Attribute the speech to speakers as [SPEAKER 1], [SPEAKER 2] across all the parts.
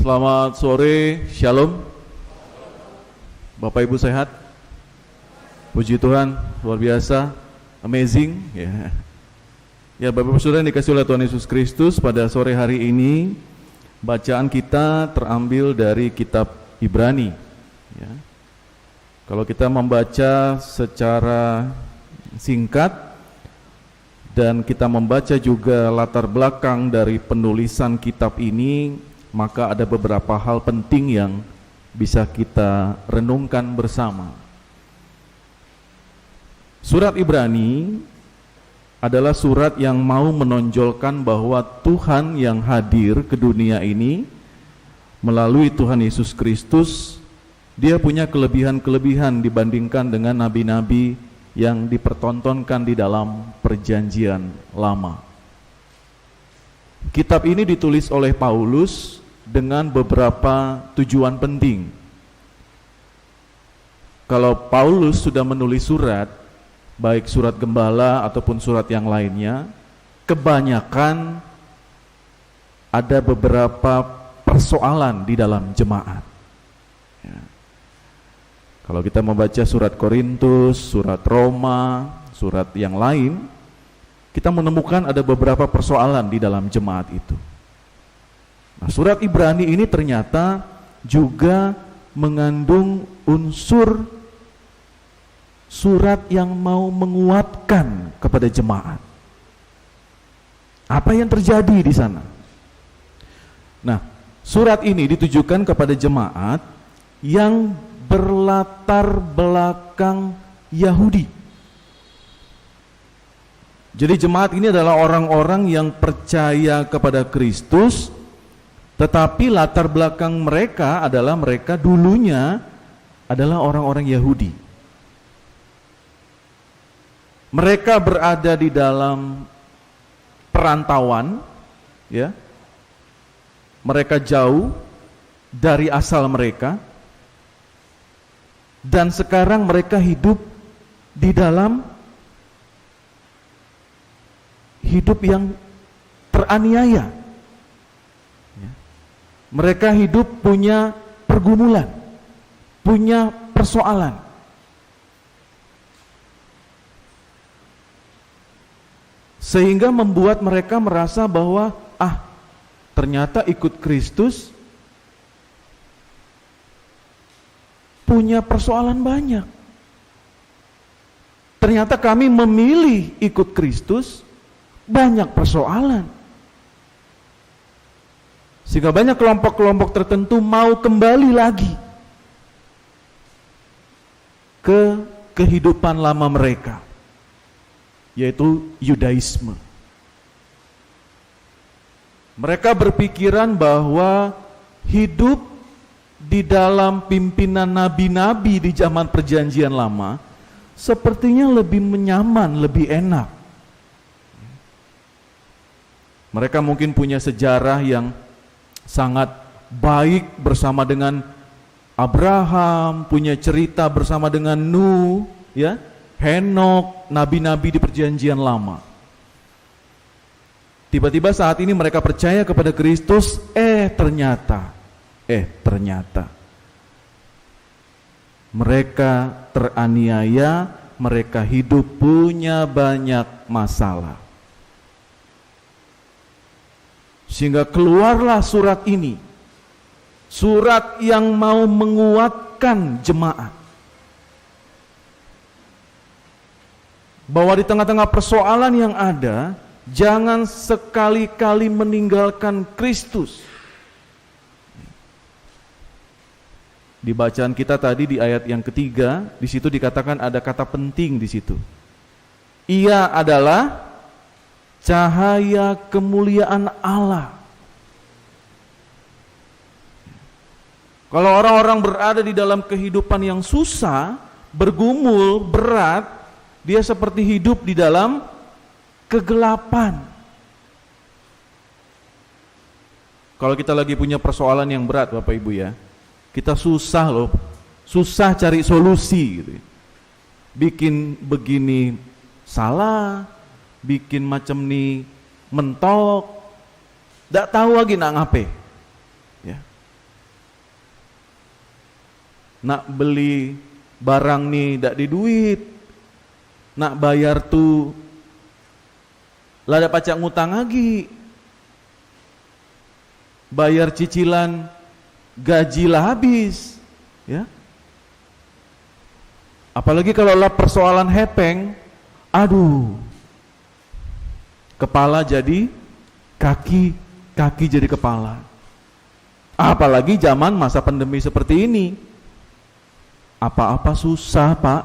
[SPEAKER 1] Selamat sore, Shalom. Bapak Ibu sehat? Puji Tuhan, luar biasa, amazing. Ya, Bapak Ibu Saudara yang dikasihi oleh Tuhan Yesus Kristus, pada sore hari ini bacaan kita terambil dari kitab Ibrani. Ya. Kalau kita membaca secara singkat dan kita membaca juga latar belakang dari penulisan kitab ini, maka ada beberapa hal penting yang bisa kita renungkan bersama. Surat Ibrani adalah surat yang mau menonjolkan bahwa Tuhan yang hadir ke dunia ini melalui Tuhan Yesus Kristus, Dia punya kelebihan-kelebihan dibandingkan dengan nabi-nabi yang dipertontonkan di dalam perjanjian lama. Kitab ini ditulis oleh Paulus dengan beberapa tujuan penting. Kalau Paulus sudah menulis surat, baik surat gembala ataupun surat yang lainnya, kebanyakan ada beberapa persoalan di dalam jemaat. Ya. Kalau kita membaca surat Korintus, surat Roma, surat yang lain, kita menemukan ada beberapa persoalan di dalam jemaat itu. Nah, surat Ibrani ini ternyata juga mengandung unsur surat yang mau menguatkan kepada jemaat. Apa yang terjadi di sana? Nah, surat ini ditujukan kepada jemaat yang berlatar belakang Yahudi. Jadi jemaat ini adalah orang-orang yang percaya kepada Kristus, tetapi latar belakang mereka adalah mereka dulunya adalah orang-orang Yahudi. Mereka berada di dalam perantauan, ya. Mereka jauh dari asal mereka, dan sekarang mereka hidup di dalam hidup yang teraniaya. Mereka hidup punya pergumulan, punya persoalan. Sehingga membuat mereka merasa bahwa ternyata ikut Kristus punya persoalan banyak. Ternyata kami memilih ikut Kristus banyak persoalan. Sehingga banyak kelompok-kelompok tertentu mau kembali lagi ke kehidupan lama mereka, yaitu Yudaisme. Mereka berpikiran bahwa hidup di dalam pimpinan nabi-nabi di zaman perjanjian lama sepertinya lebih nyaman, lebih enak. Mereka mungkin punya sejarah yang sangat baik bersama dengan Abraham, punya cerita bersama dengan Nuh, ya, Henok, nabi-nabi di perjanjian lama. Tiba-tiba saat ini mereka percaya kepada Kristus, ternyata mereka teraniaya, mereka hidup punya banyak masalah. Sehingga keluarlah surat ini, surat yang mau menguatkan jemaat, bahwa di tengah-tengah persoalan yang ada, jangan sekali-kali meninggalkan Kristus. Di bacaan kita tadi di ayat yang ketiga, di situ dikatakan ada kata penting di situ. Ia adalah cahaya kemuliaan Allah. Kalau orang-orang berada di dalam kehidupan yang susah, bergumul, berat, dia seperti hidup di dalam kegelapan. Kalau kita lagi punya persoalan yang berat, Bapak Ibu ya, kita susah loh, susah cari solusi gitu. Bikin begini salah, bikin macam ni mentok, tidak tahu lagi nak ngapain. Ya. Nak beli barang nih dak di duit. Nak bayar tuh lah ada pacak ngutang lagi. Bayar cicilan gaji lah habis, ya. Apalagi kalau lah persoalan hepeng, aduh, kepala jadi kaki, kaki jadi kepala. Apalagi zaman masa pandemi seperti ini, apa-apa susah, Pak.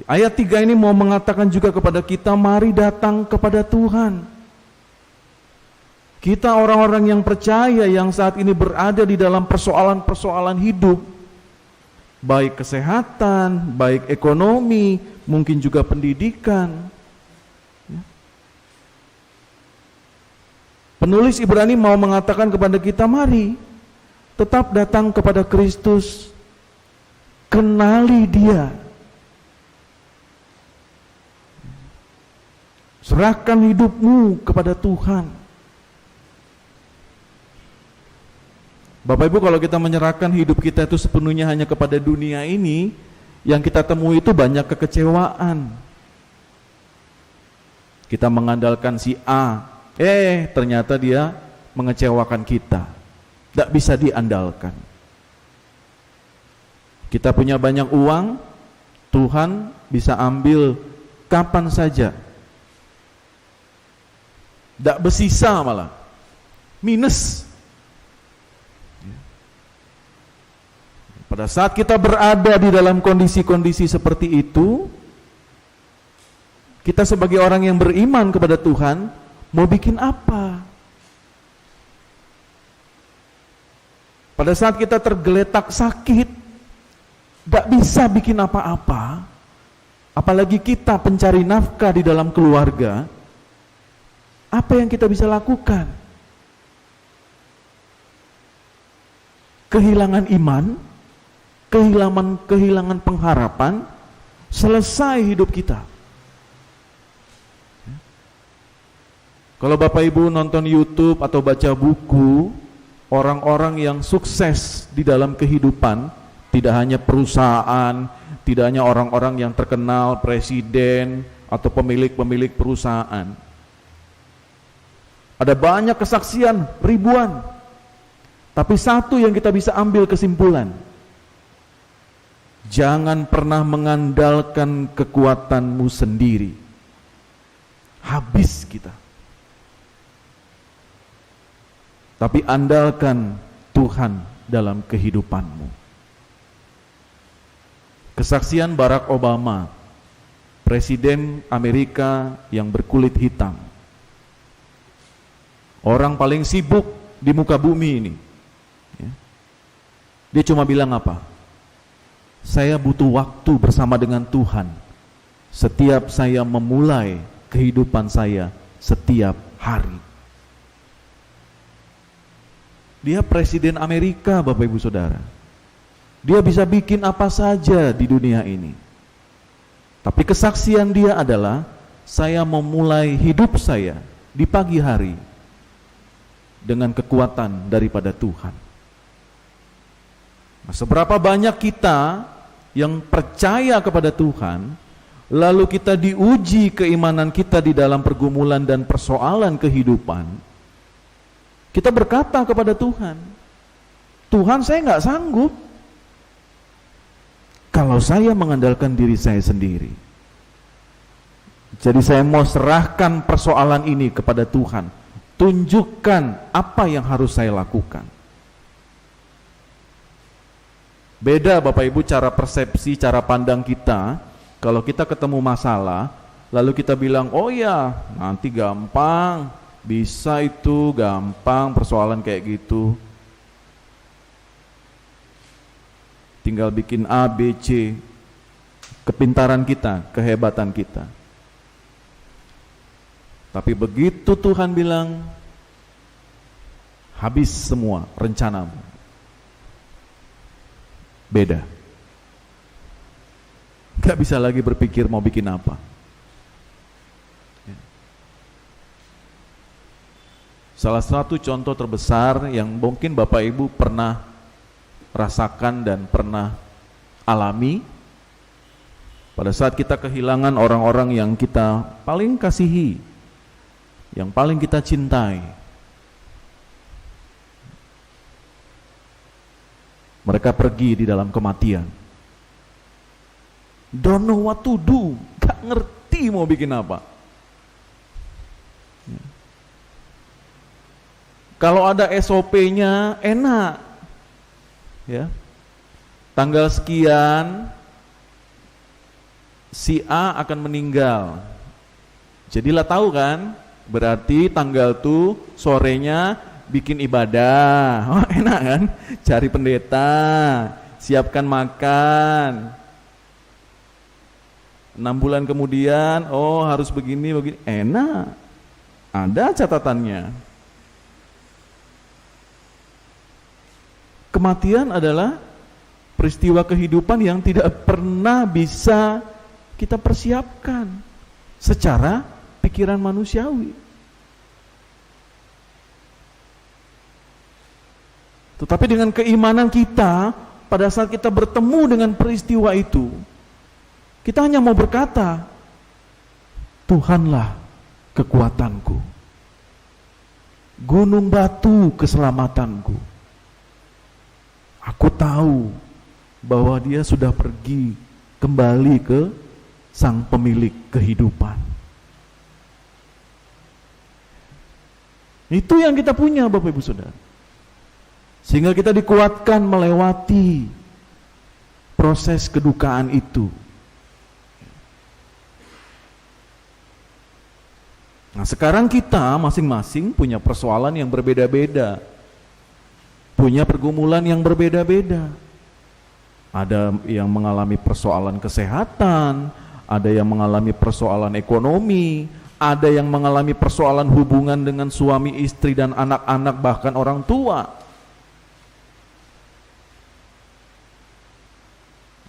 [SPEAKER 1] Ayat 3 ini mau mengatakan juga kepada kita, mari datang kepada Tuhan. Kita orang-orang yang percaya yang saat ini berada di dalam persoalan-persoalan hidup, baik kesehatan, baik ekonomi, mungkin juga pendidikan. Penulis Ibrani mau mengatakan kepada kita, mari tetap datang kepada Kristus, kenali Dia. Serahkan hidupmu kepada Tuhan. Bapak Ibu, kalau kita menyerahkan hidup kita itu sepenuhnya hanya kepada dunia ini, yang kita temui itu banyak kekecewaan. Kita mengandalkan si A, ternyata dia mengecewakan kita. Tidak bisa diandalkan. Kita punya banyak uang, Tuhan bisa ambil kapan saja. Tidak bersisa malah, minus. Pada saat kita berada di dalam kondisi-kondisi seperti itu, kita sebagai orang yang beriman kepada Tuhan, mau bikin apa? Pada saat kita tergeletak sakit, tidak bisa bikin apa-apa, apalagi kita pencari nafkah di dalam keluarga. Apa yang kita bisa lakukan? Kehilangan iman, kehilangan pengharapan, selesai hidup kita. Kalau Bapak Ibu nonton YouTube atau baca buku, orang-orang yang sukses di dalam kehidupan, tidak hanya perusahaan, tidak hanya orang-orang yang terkenal, presiden atau pemilik-pemilik perusahaan. Ada banyak kesaksian, ribuan. Tapi satu yang kita bisa ambil kesimpulan, jangan pernah mengandalkan kekuatanmu sendiri. Habis kita. Tapi andalkan Tuhan dalam kehidupanmu. Kesaksian Barack Obama, Presiden Amerika yang berkulit hitam. Orang paling sibuk di muka bumi ini. Dia cuma bilang apa? Saya butuh waktu bersama dengan Tuhan setiap saya memulai kehidupan saya setiap hari. Dia Presiden Amerika, Bapak Ibu Saudara. Dia bisa bikin apa saja di dunia ini. Tapi kesaksian dia adalah, saya memulai hidup saya di pagi hari dengan kekuatan daripada Tuhan. Nah, seberapa banyak kita yang percaya kepada Tuhan, lalu kita diuji keimanan kita di dalam pergumulan dan persoalan kehidupan, kita berkata kepada Tuhan, Tuhan, saya nggak sanggup kalau saya mengandalkan diri saya sendiri. Jadi saya mau serahkan persoalan ini kepada Tuhan. Tunjukkan apa yang harus saya lakukan. Beda Bapak Ibu cara persepsi, cara pandang kita. Kalau kita ketemu masalah, lalu kita bilang, oh ya nanti gampang, bisa itu, gampang persoalan kayak gitu. Tinggal bikin A, B, C. Kepintaran kita, kehebatan kita. Tapi begitu Tuhan bilang, habis semua rencanamu. Beda. Gak bisa lagi berpikir mau bikin apa. Salah satu contoh terbesar yang mungkin Bapak Ibu pernah rasakan dan pernah alami pada saat kita kehilangan orang-orang yang kita paling kasihi, yang paling kita cintai. Mereka pergi di dalam kematian. Don't know what to do, gak ngerti mau bikin apa. Kalau ada SOP-nya enak, ya. Tanggal sekian si A akan meninggal. Jadilah tahu kan, berarti tanggal tuh sorenya bikin ibadah. Oh, enak kan? Cari pendeta, siapkan makan. 6 bulan kemudian, oh harus begini, enak. Ada catatannya. Kematian adalah peristiwa kehidupan yang tidak pernah bisa kita persiapkan secara pikiran manusiawi. Tetapi dengan keimanan kita, pada saat kita bertemu dengan peristiwa itu, kita hanya mau berkata, Tuhanlah kekuatanku, gunung batu keselamatanku. Aku tahu bahwa dia sudah pergi kembali ke sang pemilik kehidupan. Itu yang kita punya Bapak Ibu Saudara. Sehingga kita dikuatkan melewati proses kedukaan itu. Nah, sekarang kita masing-masing punya persoalan yang berbeda-beda. Punya pergumulan yang berbeda-beda. Ada yang mengalami persoalan kesehatan, ada yang mengalami persoalan ekonomi, ada yang mengalami persoalan hubungan dengan suami, istri, dan anak-anak, bahkan orang tua.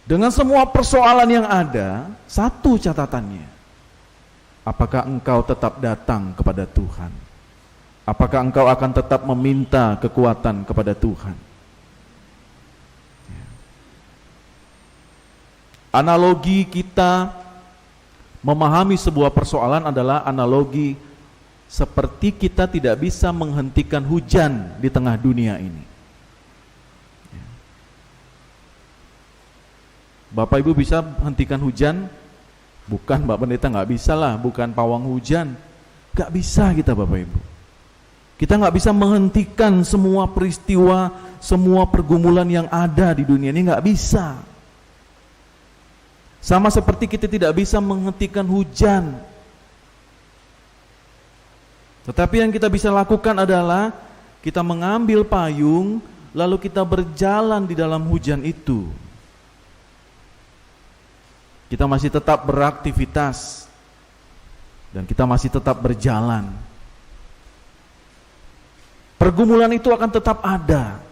[SPEAKER 1] Dengan semua persoalan yang ada, satu catatannya. Apakah engkau tetap datang kepada Tuhan? Apakah engkau akan tetap meminta kekuatan kepada Tuhan? Analogi kita memahami sebuah persoalan adalah analogi seperti kita tidak bisa menghentikan hujan di tengah dunia ini. Bapak Ibu bisa hentikan hujan? Bukan, Mbak Pendeta, nggak bisa lah, bukan pawang hujan. Nggak bisa kita Bapak Ibu. Kita nggak bisa menghentikan semua peristiwa, semua pergumulan yang ada di dunia ini, nggak bisa. Sama seperti kita tidak bisa menghentikan hujan. Tetapi yang kita bisa lakukan adalah kita mengambil payung, lalu kita berjalan di dalam hujan itu. Kita masih tetap beraktivitas, dan kita masih tetap berjalan. Pergumulan itu akan tetap ada,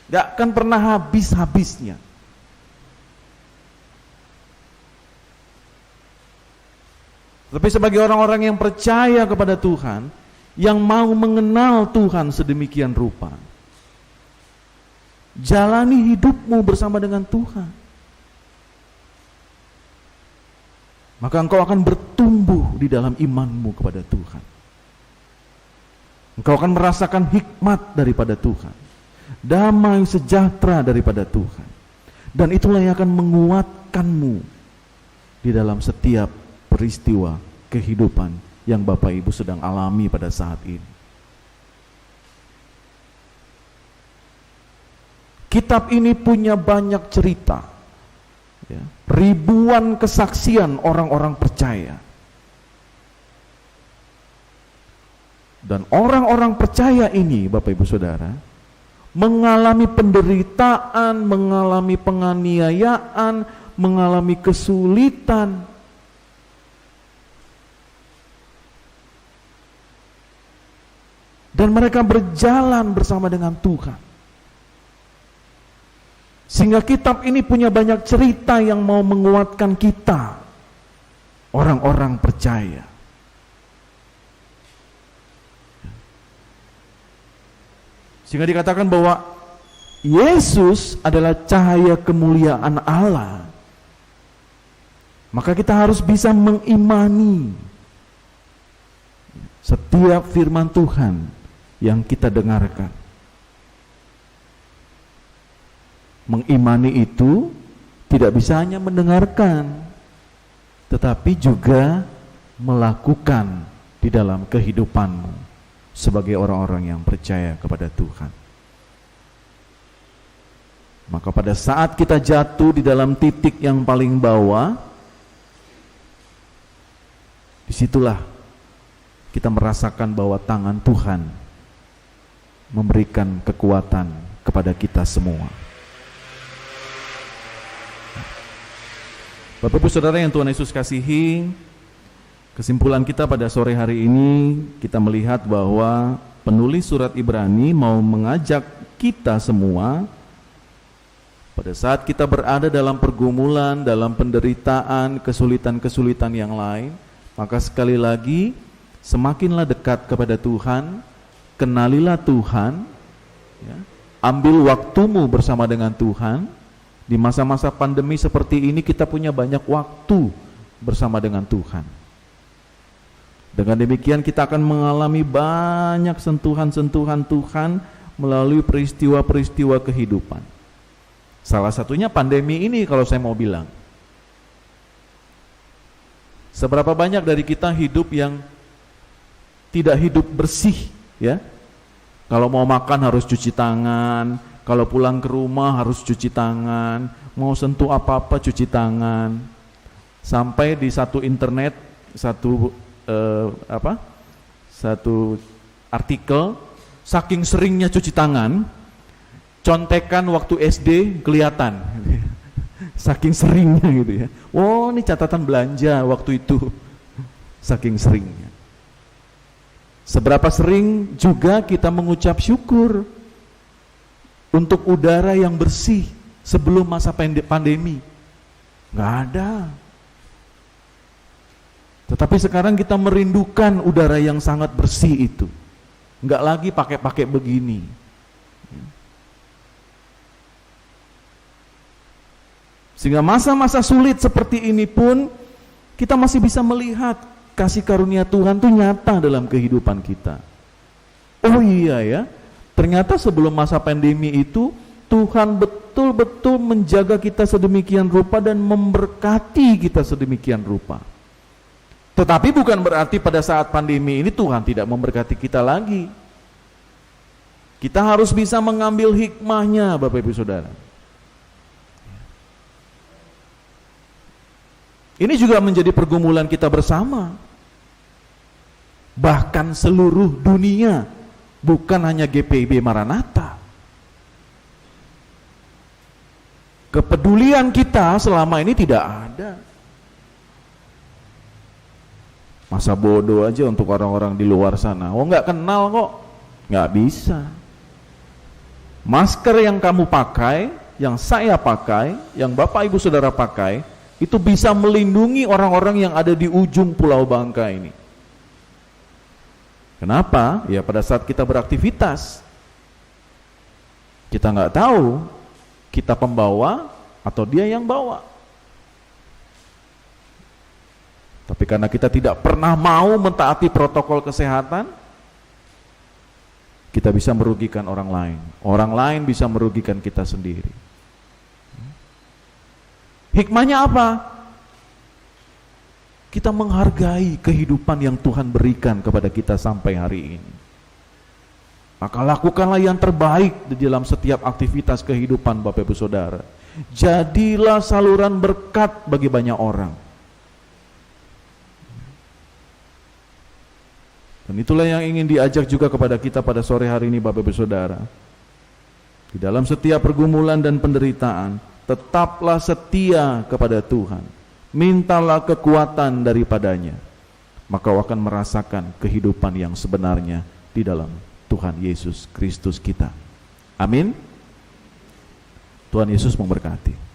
[SPEAKER 1] gak akan pernah habis-habisnya. Tapi sebagai orang-orang yang percaya kepada Tuhan, yang mau mengenal Tuhan sedemikian rupa, jalani hidupmu bersama dengan Tuhan, maka engkau akan bertumbuh di dalam imanmu kepada Tuhan. Engkau akan merasakan hikmat daripada Tuhan, damai sejahtera daripada Tuhan, dan itulah yang akan menguatkanmu di dalam setiap peristiwa kehidupan yang Bapak Ibu sedang alami pada saat ini. Kitab ini punya banyak cerita, ya, ribuan kesaksian orang-orang percaya. Dan orang-orang percaya ini, Bapak Ibu Saudara, mengalami penderitaan, mengalami penganiayaan, mengalami kesulitan. Dan mereka berjalan bersama dengan Tuhan. Sehingga kitab ini punya banyak cerita yang mau menguatkan kita, orang-orang percaya. Sehingga dikatakan bahwa Yesus adalah cahaya kemuliaan Allah. Maka kita harus bisa mengimani setiap firman Tuhan yang kita dengarkan. Mengimani itu tidak bisa hanya mendengarkan, tetapi juga melakukan di dalam kehidupanmu sebagai orang-orang yang percaya kepada Tuhan. Maka pada saat kita jatuh di dalam titik yang paling bawah, disitulah kita merasakan bahwa tangan Tuhan memberikan kekuatan kepada kita semua. Bapak Ibu Saudara yang Tuhan Yesus kasihi, kesimpulan kita pada sore hari ini, kita melihat bahwa penulis surat Ibrani mau mengajak kita semua pada saat kita berada dalam pergumulan, dalam penderitaan, kesulitan-kesulitan yang lain, maka sekali lagi semakinlah dekat kepada Tuhan, kenalilah Tuhan, ya, ambil waktumu bersama dengan Tuhan. Di masa-masa pandemi seperti ini kita punya banyak waktu bersama dengan Tuhan. Dengan demikian kita akan mengalami banyak sentuhan-sentuhan Tuhan melalui peristiwa-peristiwa kehidupan. Salah satunya pandemi ini kalau saya mau bilang. Seberapa banyak dari kita hidup yang tidak hidup bersih, ya? Kalau mau makan harus cuci tangan, kalau pulang ke rumah harus cuci tangan, mau sentuh apa-apa cuci tangan. Sampai di satu internet, satu artikel, saking seringnya cuci tangan, contekan waktu SD kelihatan. Saking seringnya gitu ya. Oh, ini catatan belanja waktu itu. Saking seringnya. Seberapa sering juga kita mengucap syukur untuk udara yang bersih sebelum masa pandemi? Nggak ada. Tetapi sekarang kita merindukan udara yang sangat bersih itu. Nggak lagi pakai begini. Sehingga masa-masa sulit seperti ini pun kita masih bisa melihat kasih karunia Tuhan itu nyata dalam kehidupan kita. Oh iya ya, ternyata sebelum masa pandemi itu Tuhan betul-betul menjaga kita sedemikian rupa dan memberkati kita sedemikian rupa. Tetapi bukan berarti pada saat pandemi ini Tuhan tidak memberkati kita lagi. Kita harus bisa mengambil hikmahnya, Bapak Ibu Saudara. Ini juga menjadi pergumulan kita bersama. Bahkan seluruh dunia, bukan hanya GPIB Maranatha. Kepedulian kita selama ini tidak ada. Masa bodoh aja untuk orang-orang di luar sana. Oh, nggak kenal kok. Nggak bisa. Masker yang kamu pakai, yang saya pakai, yang Bapak Ibu Saudara pakai, itu bisa melindungi orang-orang yang ada di ujung Pulau Bangka ini. Kenapa? Ya pada saat kita beraktivitas, kita nggak tahu kita pembawa atau dia yang bawa. Tapi karena kita tidak pernah mau mentaati protokol kesehatan, kita bisa merugikan orang lain. Orang lain bisa merugikan kita sendiri. Hikmahnya apa? Kita menghargai kehidupan yang Tuhan berikan kepada kita sampai hari ini. Maka lakukanlah yang terbaik di dalam setiap aktivitas kehidupan Bapak Ibu Saudara. Jadilah saluran berkat bagi banyak orang. Dan itulah yang ingin diajak juga kepada kita pada sore hari ini Bapak Ibu Saudara. Di dalam setiap pergumulan dan penderitaan, tetaplah setia kepada Tuhan. Mintalah kekuatan daripadanya. Maka akan merasakan kehidupan yang sebenarnya di dalam Tuhan Yesus Kristus kita. Amin. Tuhan Yesus memberkati.